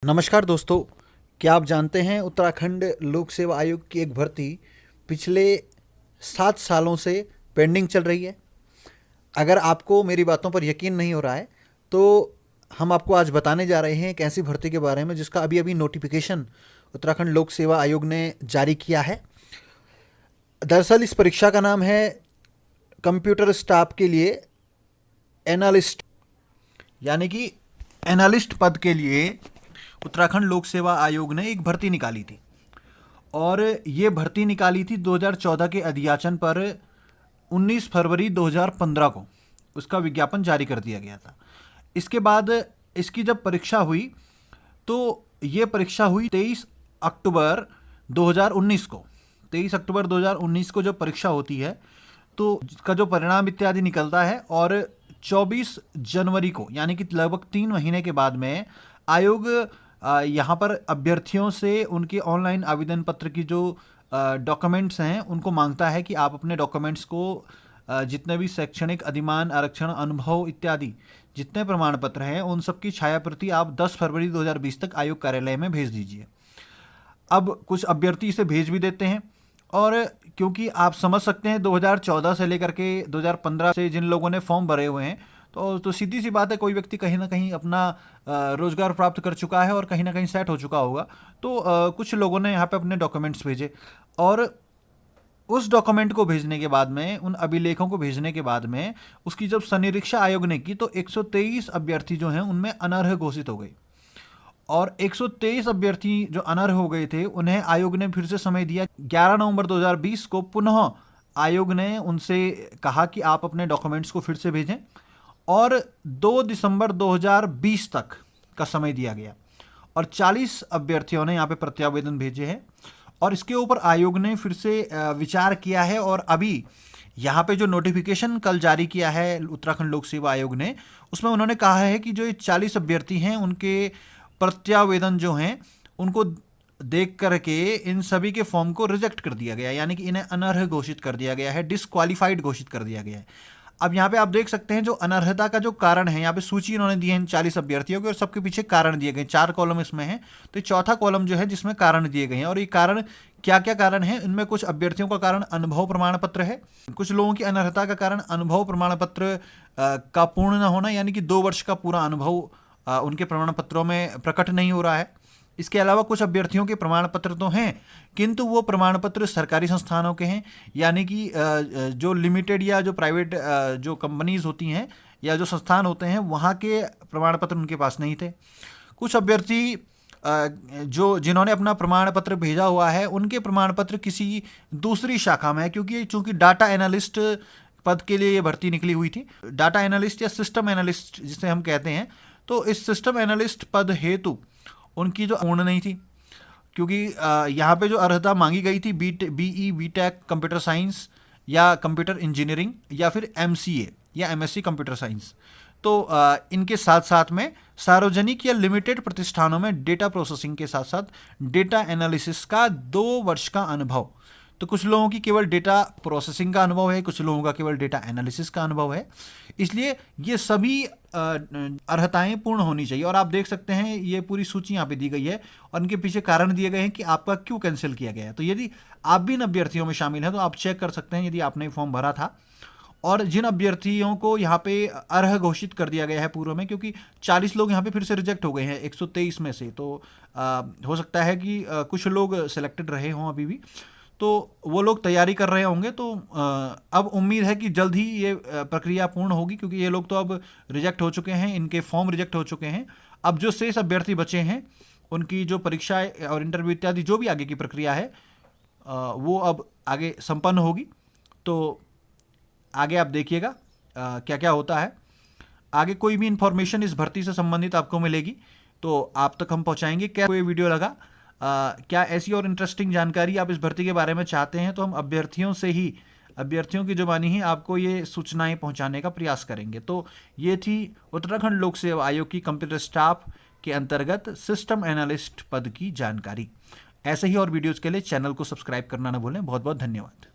नमस्कार दोस्तों। क्या आप जानते हैं उत्तराखंड लोक सेवा आयोग की एक भर्ती पिछले 7 सालों से पेंडिंग चल रही है। अगर आपको मेरी बातों पर यकीन नहीं हो रहा है तो हम आपको आज बताने जा रहे हैं एक ऐसी भर्ती के बारे में जिसका अभी अभी नोटिफिकेशन उत्तराखंड लोक सेवा आयोग ने जारी किया है। दरअसल इस परीक्षा का नाम है कंप्यूटर स्टाफ के लिए एनालिस्ट, यानी कि एनालिस्ट पद के लिए उत्तराखंड लोक सेवा आयोग ने एक भर्ती निकाली थी और ये भर्ती निकाली थी 2014 के अधियाचन पर 19 फरवरी 2015 को उसका विज्ञापन जारी कर दिया गया था। इसके बाद इसकी जब परीक्षा हुई तो ये परीक्षा हुई 23 अक्टूबर 2019 को। 23 अक्टूबर 2019 को जब परीक्षा होती है तो इसका जो परिणाम इत्यादि निकलता है और 24 जनवरी को, यानी कि लगभग 3 महीने के बाद में आयोग यहाँ पर अभ्यर्थियों से उनके ऑनलाइन आवेदन पत्र की जो डॉक्यूमेंट्स हैं उनको मांगता है कि आप अपने डॉक्यूमेंट्स को जितने भी शैक्षणिक अधिमान, आरक्षण, अनुभव इत्यादि जितने प्रमाण पत्र हैं उन सब की छायाप्रति आप 10 फरवरी 2020 तक आयोग कार्यालय में भेज दीजिए। अब कुछ अभ्यर्थी इसे भेज भी देते हैं और क्योंकि आप समझ सकते हैं 2014 से लेकर के 2015 से जिन लोगों ने फॉर्म भरे हुए हैं तो सीधी सी बात है, कोई व्यक्ति कहीं ना कहीं अपना रोजगार प्राप्त कर चुका है और कहीं ना कहीं सेट हो चुका होगा। तो कुछ लोगों ने यहाँ पे अपने डॉक्यूमेंट्स भेजे और उस डॉक्यूमेंट को भेजने के बाद में, उन अभिलेखों को भेजने के बाद में उसकी जब संनिरीक्षा आयोग ने की तो 123 अभ्यर्थी जो हैं उनमें अनर्ह घोषित हो गए और 123 अभ्यर्थी जो अनर्ह हो गए थे उन्हें आयोग ने फिर से समय दिया। 11 नवंबर 2020 को पुनः आयोग ने उनसे कहा कि आप अपने डॉक्यूमेंट्स को फिर से भेजें और 2 दिसंबर 2020 तक का समय दिया गया और 40 अभ्यर्थियों ने यहाँ पे प्रत्यावेदन भेजे हैं और इसके ऊपर आयोग ने फिर से विचार किया है और अभी यहाँ पे जो नोटिफिकेशन कल जारी किया है उत्तराखंड लोक सेवा आयोग ने, उसमें उन्होंने कहा है कि जो ये 40 अभ्यर्थी हैं उनके प्रत्यावेदन जो हैं उनको देख करके इन सभी के फॉर्म को रिजेक्ट कर दिया गया, यानी कि इन्हें अनर्ह घोषित कर दिया गया है, डिसक्वालीफाइड घोषित कर दिया गया है। अब यहाँ पे आप देख सकते हैं जो अनर्हता का जो कारण है, यहाँ पे सूची इन्होंने दी है इन 40 अभ्यर्थियों के और सबके पीछे कारण दिए गए, 4 कॉलम इसमें है। तो चौथा कॉलम जो है जिसमें कारण दिए गए हैं और ये कारण क्या क्या कारण है, इनमें कुछ अभ्यर्थियों का कारण अनुभव प्रमाण पत्र है, कुछ लोगों की अनर्हता का कारण अनुभव प्रमाण पत्र का पूर्ण न होना, यानी कि 2 वर्ष का पूरा अनुभव उनके प्रमाण पत्रों में प्रकट नहीं हो रहा है। इसके अलावा कुछ अभ्यर्थियों के प्रमाण पत्र तो हैं किंतु वो प्रमाण पत्र सरकारी संस्थानों के हैं, यानी कि जो लिमिटेड या जो प्राइवेट जो कंपनीज होती हैं या जो संस्थान होते हैं वहाँ के प्रमाण पत्र उनके पास नहीं थे। कुछ अभ्यर्थी जिन्होंने अपना प्रमाण पत्र भेजा हुआ है उनके प्रमाण पत्र किसी दूसरी शाखा में है, क्योंकि चूंकि डाटा एनालिस्ट पद के लिए ये भर्ती निकली हुई थी, डाटा एनालिस्ट या सिस्टम एनालिस्ट जिसे हम कहते हैं। तो इस सिस्टम एनालिस्ट पद हेतु उनकी जो पूर्ण नहीं थी, क्योंकि यहाँ पे जो अर्हता मांगी गई थी बीई बीटेक कंप्यूटर साइंस या कंप्यूटर इंजीनियरिंग या फिर एमसीए या एमएससी कंप्यूटर साइंस। तो इनके साथ साथ में सार्वजनिक या लिमिटेड प्रतिष्ठानों में डेटा प्रोसेसिंग के साथ साथ डेटा एनालिसिस का 2 वर्ष का अनुभव। तो कुछ लोगों की केवल डेटा प्रोसेसिंग का अनुभव है, कुछ लोगों का केवल डेटा एनालिसिस का अनुभव है। इसलिए ये सभी अर्हताएं पूर्ण होनी चाहिए और आप देख सकते हैं ये पूरी सूची यहाँ पे दी गई है और इनके पीछे कारण दिए गए हैं कि आपका क्यों कैंसिल किया गया है। तो यदि आप भी इन अभ्यर्थियों में शामिल हैं तो आप चेक कर सकते हैं यदि आपने फॉर्म भरा था और जिन अभ्यर्थियों को यहाँ पे अर्ह घोषित कर दिया गया है पूर्व में, क्योंकि 40 लोग यहाँ पे फिर से रिजेक्ट हो गए हैं 123 में से, तो हो सकता है कि कुछ लोग सिलेक्टेड रहे हों अभी भी, तो वो लोग तैयारी कर रहे होंगे। तो अब उम्मीद है कि जल्द ही ये प्रक्रिया पूर्ण होगी, क्योंकि ये लोग तो अब रिजेक्ट हो चुके हैं, इनके फॉर्म रिजेक्ट हो चुके हैं। अब जो शेष अभ्यर्थी बचे हैं उनकी जो परीक्षा और इंटरव्यू इत्यादि जो भी आगे की प्रक्रिया है वो अब आगे संपन्न होगी। तो आगे आप देखिएगा क्या क्या होता है। आगे कोई भी इंफॉर्मेशन इस भर्ती से संबंधित आपको मिलेगी तो आप तक हम पहुँचाएंगे। क्या कोई वीडियो लगा, क्या ऐसी और इंटरेस्टिंग जानकारी आप इस भर्ती के बारे में चाहते हैं तो हम अभ्यर्थियों की जुबानी ही आपको ये सूचनाएं पहुंचाने का प्रयास करेंगे। तो ये थी उत्तराखंड लोक सेवा आयोग की कंप्यूटर स्टाफ के अंतर्गत सिस्टम एनालिस्ट पद की जानकारी। ऐसे ही और वीडियोज़ के लिए चैनल को सब्सक्राइब करना ना भूलें। बहुत बहुत धन्यवाद।